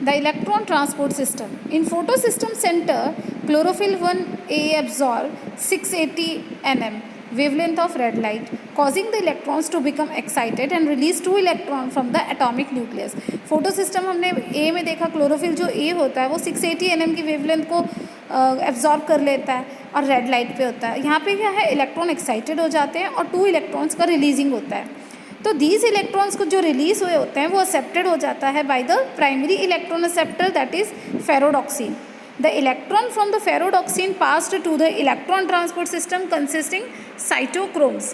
The electron transport system. In photosystem center, chlorophyll 1A absorb 680 nm wavelength of red light, causing the electrons to become excited and release 2 electron from the atomic nucleus. photosystem हमने A में देखा, chlorophyll जो A होता है वो 680 nm की wavelength को absorb कर लेता है और रेड लाइट पे होता है. यहाँ पे क्या है, इलेक्ट्रॉन एक्साइटेड हो जाते हैं और 2 इलेक्ट्रॉन्स का रिलीजिंग होता है. तो दीज इलेक्ट्रॉन्स को जो रिलीज हुए होते हैं वो एक्सेप्टेड हो जाता है by the primary electron acceptor, that is ferredoxin. The electron from the ferredoxin passed to the electron transport system consisting cytochromes.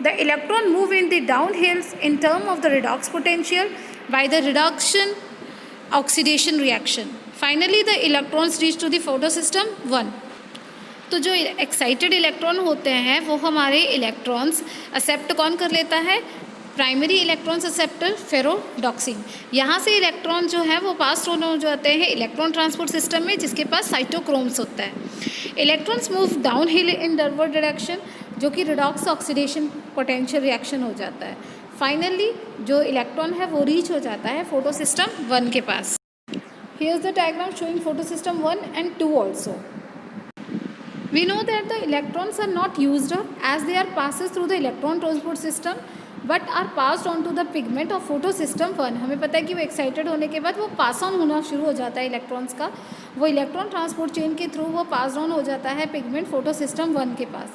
The electron move in the downhills in term of the redox potential by the reduction oxidation reaction. Finally, the electrons reach to the photosystem 1. तो जो excited electron होते हैं वो हमारे electrons accept कौन कर लेता है, प्राइमरी इलेक्ट्रॉन्स एक्सेप्टर फेरोडॉक्सिन. यहाँ से इलेक्ट्रॉन जो है वो पास होने हो जाते हैं इलेक्ट्रॉन ट्रांसपोर्ट सिस्टम में, जिसके पास साइटोक्रोम्स होता है. Electrons move down hill in downward direction, जो कि रिडॉक्स ऑक्सीडेशन पोटेंशियल रिएक्शन हो जाता है. फाइनली जो इलेक्ट्रॉन है वो रीच हो जाता है फोटोसिस्टम 1 के पास. Here is the diagram showing photosystem 1 and 2 also. We know that the electrons are not used up as they are passes through the electron transport system but are passed on to the pigment of photosystem 1. हमें पता है कि वो excited होने के बाद वो pass on होना शुरू हो जाता है इलेक्ट्रॉन्स का, वो इलेक्ट्रॉन ट्रांसपोर्ट चेन के थ्रू वो पास ऑन हो जाता है पिगमेंट फोटोसिस्टम 1 के पास.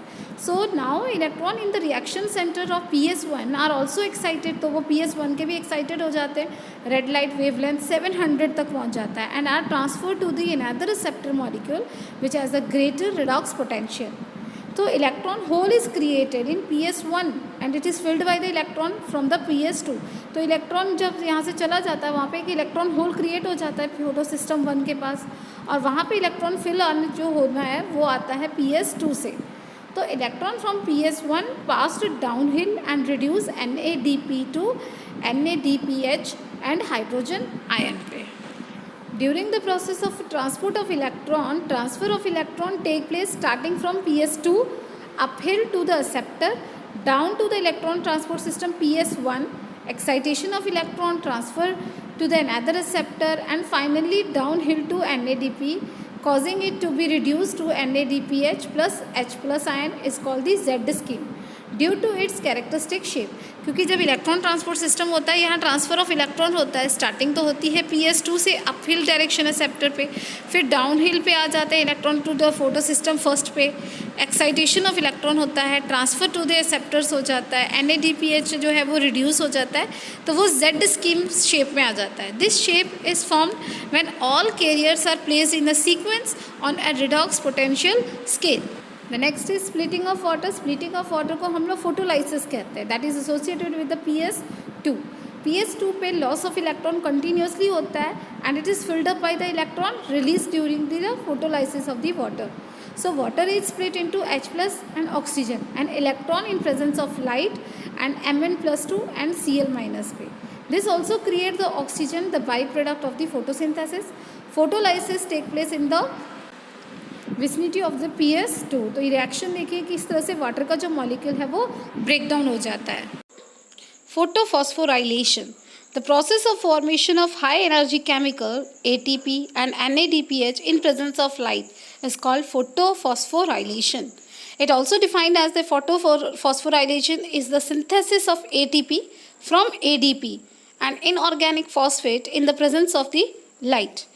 So now electron in the reaction centre of PS1 are also excited. तो वो PS1 के भी एक्साइटेड हो जाते हैं, रेड लाइट वेवलेंथ 700 तक पहुंच जाता है and are transfer to the another receptor molecule which has a greater redox potential. तो electron hole is created in PS1 and it is filled by the electron from the PS2. तो electron जब यहाँ से चला जाता है वहाँ पे एक इलेक्ट्रॉन होल क्रिएट हो जाता है फोटोसिस्टम 1 के पास, और वहाँ पे इलेक्ट्रॉन फिल जो होना है वो आता है PS2 से. तो electron from PS1 passed downhill and reduce NADP to NADPH and hydrogen ion पे. During the process of transport of electron, transfer of electron take place starting from PS2 uphill to the acceptor, down to the electron transport system PS1, excitation of electron transfer to the another acceptor, and finally downhill to NADP, causing it to be reduced to NADPH plus H plus ion is called the Z scheme due to its characteristic shape. क्योंकि जब electron transport system होता है यहाँ transfer of electron होता है. Starting तो होती है PS2 से अपहिल डायरेक्शन एक्सेप्टर पे, फिर डाउन हिल पे आ जाते हैं electron to the photo system first पे. एक्साइटेशन ऑफ इलेक्ट्रॉन होता है, ट्रांसफ़र टू द एक्सेप्टर्स हो जाता है, NADPH जो है वो रिड्यूस हो जाता है, तो वो Z स्कीम शेप में आ जाता है. This shape is formed when all carriers are placed in the sequence on a redox potential scale. The next is splitting of water. Splitting of water को हम लोग फोटोलाइसिस कहते हैं. That is associated with the PS2. PS2 पे loss of electron continuously होता है and it is filled up by the electron release during the photolysis of the water. So water is split into H plus and oxygen and electron in presence of light and Mn+2 and Cl minus पे. This also creates the oxygen, the byproduct of the photosynthesis. Photolysis take place in the vicinity of the PS2. तो ये reaction देखिए कि इस तरह से water का जो मॉलिक्यूल है वो ब्रेक डाउन हो जाता है. Photophosphorylation, the process of formation of high energy chemical ATP and NADPH in presence of light is called photophosphorylation. It also defined as the photophosphorylation is the synthesis of ATP from ADP and inorganic phosphate in the presence of the light.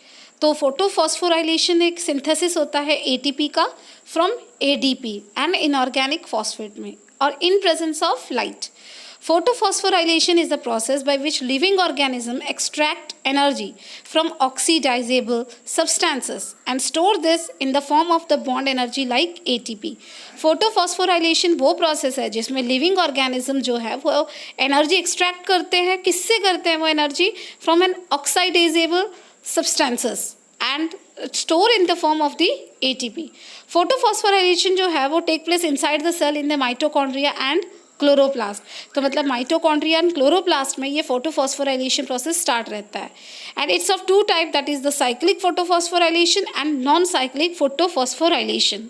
तो photophosphorylation एक synthesis होता है ATP का from ADP and inorganic phosphate में और in presence of light. Photosynthesis is the process by which living organisms extract energy from oxidizable substances and store this in the form of the bond energy like ATP. Photophosphorylation वो process है जिसमें living organism जो है वो energy extract करते हैं. किससे करते हैं वो energy? From an oxidizable substances and store in the form of the ATP. Photophosphorylation जो है वो take place inside the cell in the mitochondria and chloroplast. तो मतलब माइटोकॉन्ड्रिया एंड क्लोरोप्लास्ट में ये फोटोफॉस्फोराइलेशन प्रोसेस स्टार्ट रहता है. And it's of two type, that is the cyclic photophosphorylation and non cyclic photophosphorylation.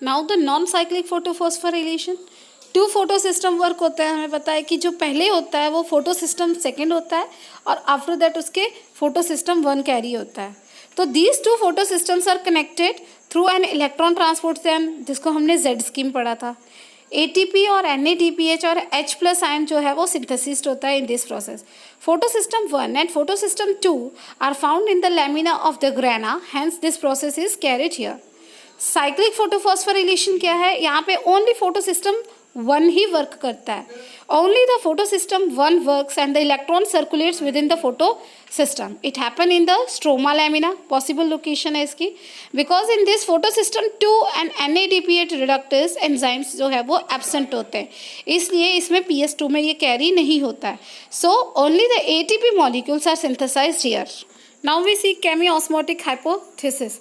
Now the non cyclic photophosphorylation, two photo system work होता है, हमें पता है कि जो पहले होता है वो फोटो सिस्टम सेकेंड होता है और आफ्टर दैट उसके फोटो सिस्टम वन कैरी होता है। तो these two photo systems are connected through an electron transport system, जिसको हमने जेड स्कीम पढ़ा था। ATP और NADPH और H+ आयन जो है वो सिंथेसिस होता है in this process. Photosystem 1 and photosystem 2 are found in the lamina of the grana, hence this process is carried here. Cyclic photophosphorylation क्या है, यहाँ पे ओनली फोटोसिस्टम 1 ही वर्क करता है। Only the photosystem 1 works and the electron circulates with in the photo system. It happen in the stroma lamina, possible location है इसकी, because in this photosystem 2 and NADPH reductase enzymes जो है वो absent होते हैं, इसलिए इसमें PS2 में ये कैरी नहीं होता है। So only the ATP molecules are synthesised here. Now we see chemiosmotic hypothesis.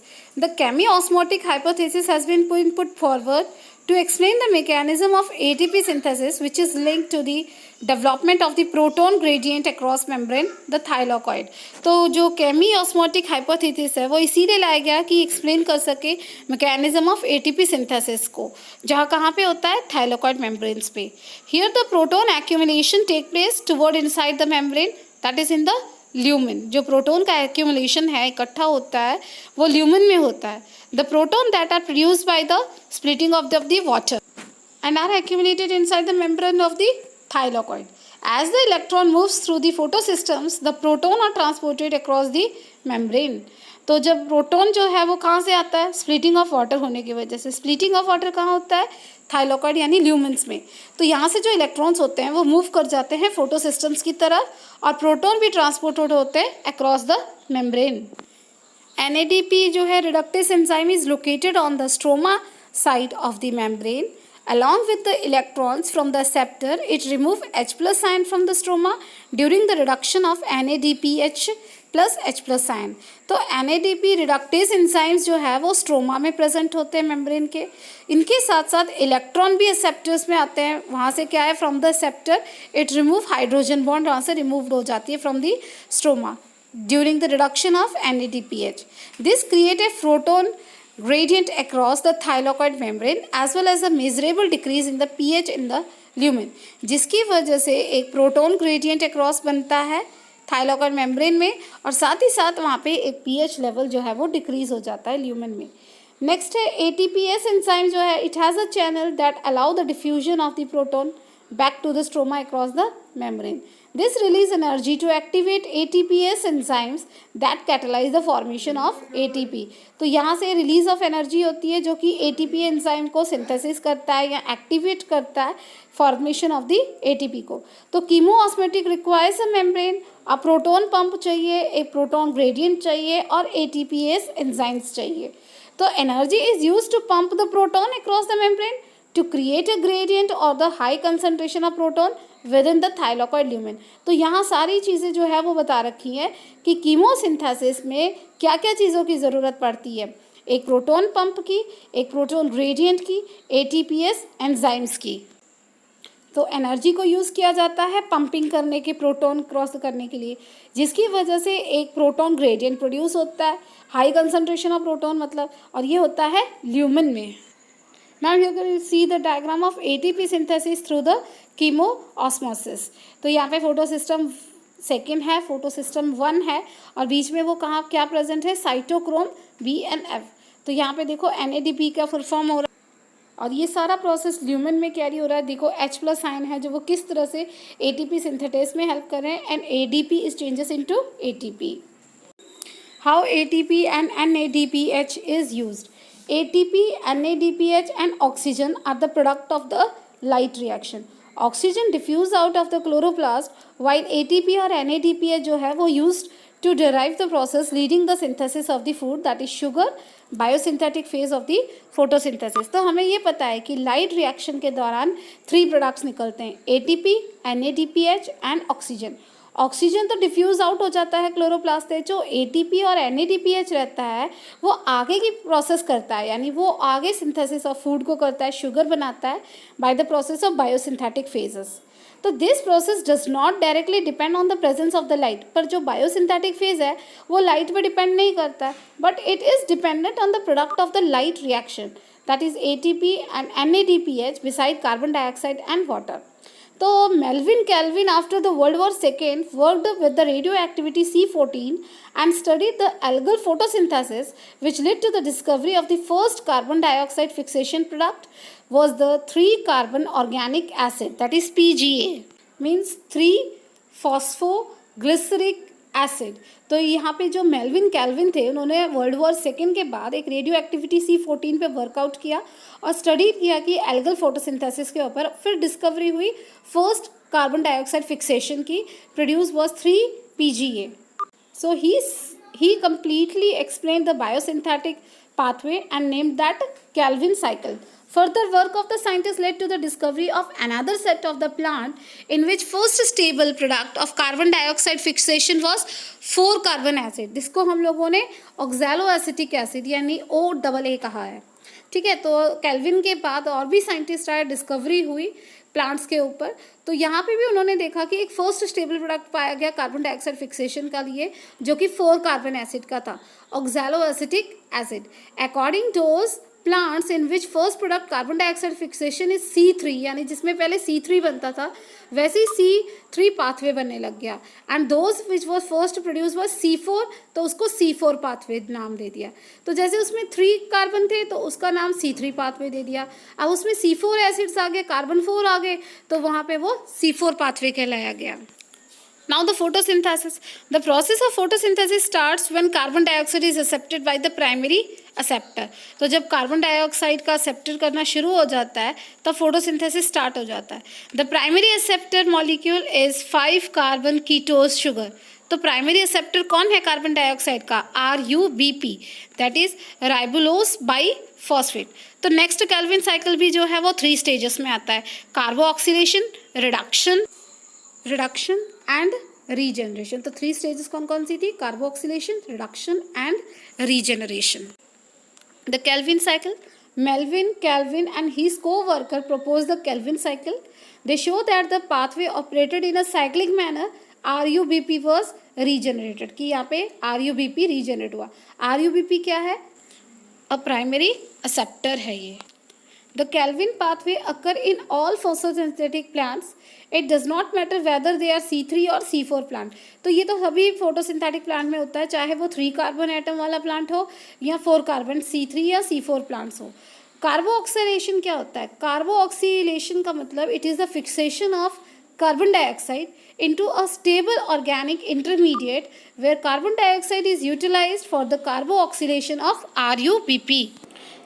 The chemiosmotic hypothesis has been put forward to explain the mechanism of ATP synthesis, which is linked to the development of the proton gradient across membrane, the thylakoid. तो जो chemiosmotic hypothesis है वो इसीलिए लाया गया कि explain कर सके mechanism of ATP synthesis को, जहाँ कहाँ पे होता है thylakoid membranes पे। Here the proton accumulation take place toward inside the membrane, that is in the lumen. जो प्रोटॉन का एक्यूमुलेशन है, इकट्ठा होता है, वो ल्यूमिन में होता है। The proton that are produced by the splitting of the water and are accumulated inside the membrane of the thylakoid. As the electron moves through the photosystems, the proton are transported across the membrane. तो जब proton जो है वो कहाँ से आता है, splitting of water होने की वजह से। स्प्लिटिंग ऑफ वाटर कहाँ होता है, थाइलाकॉइड यानी ल्यूमिन्स में। तो यहाँ से जो इलेक्ट्रॉन्स होते हैं वो मूव कर जाते हैं फोटोसिस्टम्स की तरफ और प्रोटॉन भी ट्रांसपोर्टेड होते हैं अक्रॉस द मेम्ब्रेन। NADP जो है reductase enzyme is located on the stroma side of the membrane. Along with the electrons from the acceptor, it remove H+ ion from the stroma during the reduction of NADPH plus H+ ion. तो NADP reductase enzymes जो है वो stroma में present होते हैं membrane के। इनके साथ साथ इलेक्ट्रॉन भी एक्सेप्टर्स में आते हैं। वहाँ से क्या है, from the acceptor it remove hydrogen bond, वहाँ से रिमूव हो जाती है from the stroma during the reduction of NADPH. This create a proton gradient across the thylakoid membrane as well as a measurable decrease in the pH in the lumen, जिसकी वजह से एक proton gradient across बनता है thylakoid membrane में और साथ ही साथ वहाँ पे एक pH लेवल जो है वो डिक्रीज हो जाता है ल्यूमेन में। नेक्स्ट है ATPase एंजाइम जो है, it has a channel that allow the diffusion of the proton back to the stroma across the membrane. This release energy to activate ATPase enzymes that catalyze the formation of ATP. तो यहाँ से release of energy होती है जो कि ATP enzyme को synthesis करता है या एक्टिवेट करता है फॉर्मेशन ऑफ द ATP को। तो कीमोऑस्मोटिक रिक्वायर्स अ मेम्ब्रेन, अब प्रोटॉन पंप चाहिए, एक प्रोटॉन ग्रेडियंट चाहिए और ATPase एंजाइम्स चाहिए। तो energy is use to pump the proton across the membrane to create a gradient or the high concentration of proton within the thylakoid lumen. तो यहाँ सारी चीज़ें जो है वो बता रखी हैं कि कीमोसिंथेसिस में क्या क्या चीज़ों की ज़रूरत पड़ती है, एक प्रोटॉन पंप की, एक प्रोटॉन ग्रेडियंट की, ATPase एंजाइम्स की। तो एनर्जी को यूज़ किया जाता है पंपिंग करने के, प्रोटॉन क्रॉस करने के लिए, जिसकी वजह से एक प्रोटॉन ग्रेडियंट प्रोड्यूस होता है, हाई कंसनट्रेशन ऑफ प्रोटॉन मतलब, और ये होता है ल्यूमेन में। Now you can see the diagram of ATP synthesis through the chemoosmosis. तो यहाँ पे फोटोसिस्टम सेकेंड है, फोटोसिस्टम 1 है और बीच में वो कहाँ क्या प्रेजेंट है, साइटोक्रोम B and F। तो यहाँ पे देखो NADP का फुल फॉर्म हो रहा है और ये सारा प्रोसेस ल्यूमेन में कैरी हो रहा है। देखो H+ आयन है जो वो किस तरह से ATP सिंथेसिस में हेल्प कर रहे हैं and ADP is changes into ATP. How ATP and NADPH is used? ATP, NADPH and oxygen are the product of the light reaction. Oxygen diffuse out of the chloroplast while ATP और NADPH जो है वो used to derive the process leading the synthesis of the food, that is sugar biosynthetic phase of the photosynthesis. तो हमें ये पता है कि लाइट रिएक्शन के दौरान 3 प्रोडक्ट्स निकलते हैं, ATP, NADPH and oxygen. Oxygen तो डिफ्यूज़ आउट हो जाता है क्लोरोप्लास्ट से, जो ATP और NADPH रहता है वो आगे की प्रोसेस करता है, यानी वो आगे सिंथेसिस ऑफ फूड को करता है, शुगर बनाता है by the process of biosynthetic phases. तो this process does not directly depend on the presence of the light, पर जो बायोसिंथेटिक फेज है वो लाइट पे डिपेंड नहीं करता है, but it is dependent on the product of the light reaction, that is ATP and NADPH beside carbon dioxide and water. तो Melvin Calvin after the world war second worked with the radioactivity C14 and studied the algal photosynthesis, which led to the discovery of the first carbon dioxide fixation product was the 3-carbon organic acid, that is PGA, means 3-phosphoglyceric acid. तो यहाँ पे जो Melvin kelvin थे उन्होंने world war second के बाद एक radio activity C14 पे वर्कआउट किया और स्टडी किया कि एल्गल फोटोसिंथेसिस के ऊपर. फिर डिस्कवरी हुई फर्स्ट कार्बन डाइऑक्साइड फिक्सेशन की. Produce was 3-PGA. So he completely explained the biosynthetic pathway and named that Calvin cycle. Further work of the scientists led to the discovery of another set of the plant in which first stable product of carbon dioxide fixation was 4-carbon acid. जिसको हम लोगों ने oxaloacetic acid यानी OAA कहा है. ठीक है, तो कैल्विन के बाद और भी साइंटिस्ट आए, डिस्कवरी हुई प्लांट्स के ऊपर. तो यहाँ पे भी उन्होंने देखा कि एक फर्स्ट स्टेबल प्रोडक्ट पाया गया कार्बन डाइऑक्साइड फिक्सेशन का लिए, जो कि 4-कार्बन एसिड का था, oxaloacetic acid. According to plants in which first product carbon dioxide fixation is C3, यानी जिसमें पहले C3 बनता था वैसे ही C3 पाथवे बनने लग गया. And those which was first produce was C4, तो उसको C4 पाथवे नाम दे दिया. तो जैसे उसमें 3 कार्बन थे तो उसका नाम C3 पाथवे दे दिया. अब उसमें C4 एसिड्स आ गए, कार्बन 4 आ गए, तो वहाँ पे वो C4 पाथवे कहलाया गया. Now the photosynthesis. The process of photosynthesis starts when carbon dioxide is accepted by the primary acceptor. तो जब कार्बन डाइऑक्साइड का एक्सेप्टर करना शुरू हो जाता है तब फोटोसिंथेसिस स्टार्ट हो जाता है. The primary acceptor molecule is five carbon ketose sugar. तो प्राइमरी एक्सेप्टर कौन है कार्बन डाइऑक्साइड का? RUBP, that is ribulose bi phosphate. तो नेक्स्ट कैल्विन साइकिल भी जो है वो 3 स्टेजेस में आता है, carboxylation, reduction and regeneration. तो 3 स्टेजेस कौन कौन सी थी? Carboxylation, reduction and regeneration. The Calvin cycle. Melvin Calvin and his co-worker proposed the Calvin cycle. They show that the pathway operated in a cyclic manner. RUBP was regenerated. कि यहाँ पे RUBP regenerate हुआ. RUBP क्या है? A primary acceptor है ये. The Calvin pathway occur in all photosynthetic plants. It does not matter whether they are C3 or C4 plant. तो ये तो सभी फोटोसिंथेटिक प्लांट में होता है, चाहे वो 3 कार्बन एटम वाला प्लांट हो या 4 कार्बन C3 या C4 प्लांट्स हो. कार्बो ऑक्सीलेशन क्या होता है? कार्बो ऑक्सीलेशन का मतलब it is the fixation of carbon dioxide into a stable organic intermediate where carbon dioxide is utilized for the carboxylation of RUBP.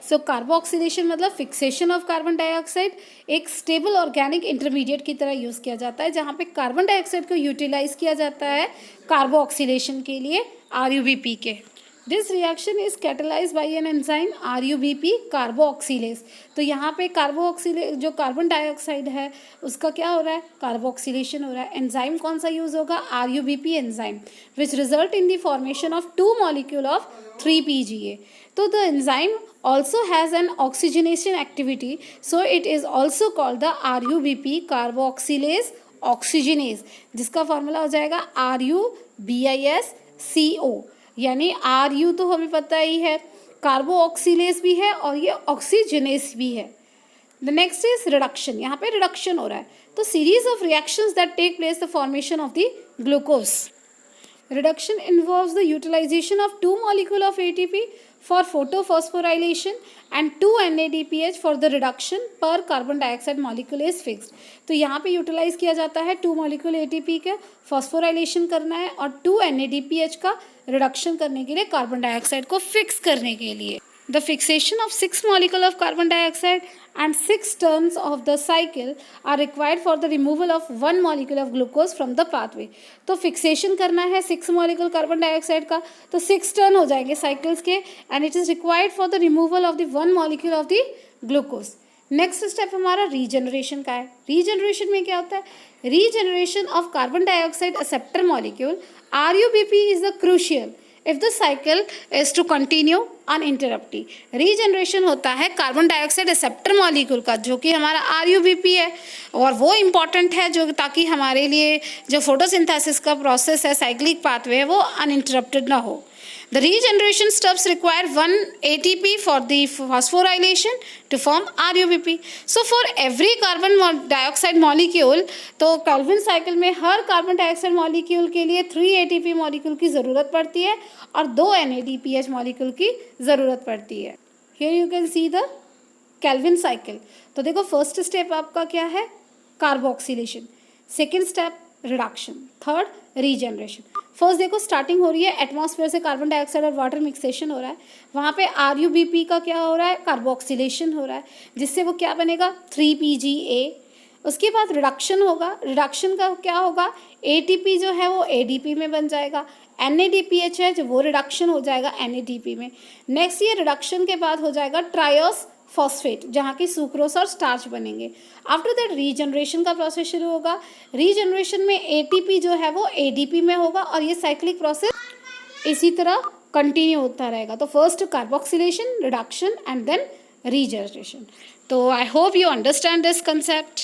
So carboxylation मतलब फिक्सेशन ऑफ कार्बन डाइऑक्साइड एक stable organic intermediate की तरह use किया जाता है, जहाँ पे carbon dioxide को यूटिलाइज किया जाता है कार्बोक्सिलेशन के लिए RUBP के. This reaction is catalyse by an enzyme RUBP carboxylase. तो यहाँ पे जो कार्बन डाइऑक्साइड है उसका क्या हो रहा है? कार्बोक्सिलेशन हो रहा है. एंजाइम कौन सा यूज़ होगा? RUBP enzyme, which result in the formation of 2 molecule of 3-PGA. तो the enzyme also has an oxygenation activity, so it is also called the RUBP carboxylase oxygenase, जिसका फॉर्मूला हो जाएगा RUBISCO. यानी RU तो हमें पता ही है, कार्बो ऑक्सीलेस भी है और ये ऑक्सीजनेस भी है. The next is reduction. यहाँ पे रिडक्शन हो रहा है, तो series of reactions that take place the formation of the glucose. Reduction involves the utilization of 2 molecule of ATP for photophosphorylation and 2 NADPH for the reduction per carbon dioxide molecule is fixed. तो यहाँ पे utilise किया जाता है 2 molecule ATP का phosphorylation करना है और 2 NADPH का रिडक्शन करने के लिए कार्बन डाइऑक्साइड को फिक्स करने के लिए. The fixation of 6 molecule of carbon dioxide and 6 turns of the cycle are required for the removal of 1 molecule of glucose from the pathway. तो फिक्सेशन करना है 6 molecule कार्बन डाइऑक्साइड का, तो 6 turn हो जाएंगे साइकिल्स के, and it is required for the removal of the 1 molecule of the glucose. Next step हमारा regeneration का है. रीजनरेशन में क्या होता है? Regeneration of carbon dioxide acceptor molecule RUBP is the crucial if the cycle is to continue uninterrupted. Regeneration होता है carbon dioxide acceptor molecule का, जो कि हमारा RUBP है, और वो इम्पॉर्टेंट है जो ताकि हमारे लिए जो फोटोसिंथेसिस का प्रोसेस है, साइक्लिक पाथवे है, वो अनइंटरप्टेड ना हो. The regeneration steps require one ATP for the phosphorylation to form RUBP. So for every carbon dioxide molecule, तो कैल्विन साइकिल में हर कार्बन डाइऑक्साइड मॉलिक्यूल के लिए 3 ATP मॉलिक्यूल की ज़रूरत पड़ती है और 2 NADPH मॉलिक्यूल की ज़रूरत पड़ती है. Here you can see the Calvin cycle. तो देखो फर्स्ट स्टेप आपका क्या है, carboxylation. Second step reduction. Third regeneration. First देखो स्टार्टिंग हो रही है, एटमॉस्फेयर से कार्बन डाइऑक्साइड और वाटर मिक्सेशन हो रहा है, वहाँ पे RUBP का क्या हो रहा है, कार्बोक्सिलेशन हो रहा है, जिससे वो क्या बनेगा 3PGA. उसके बाद रिडक्शन होगा, रिडक्शन का क्या होगा, ATP जो है वो ADP में बन जाएगा, NADPH है जो वो रिडक्शन हो जाएगा NADP में. नेक्स्ट ये रिडक्शन के बाद हो जाएगा ट्रायोस फॉस्फेट, जहाँ की सुक्रोस और स्टार्च बनेंगे. आफ्टर दैट रीजनरेशन का प्रोसेस शुरू होगा. रीजनरेशन में ATP जो है वो ADP में होगा और ये साइक्लिक प्रोसेस इसी तरह कंटिन्यू होता रहेगा. तो first carboxylation, reduction and then regeneration. तो I hope you understand this concept.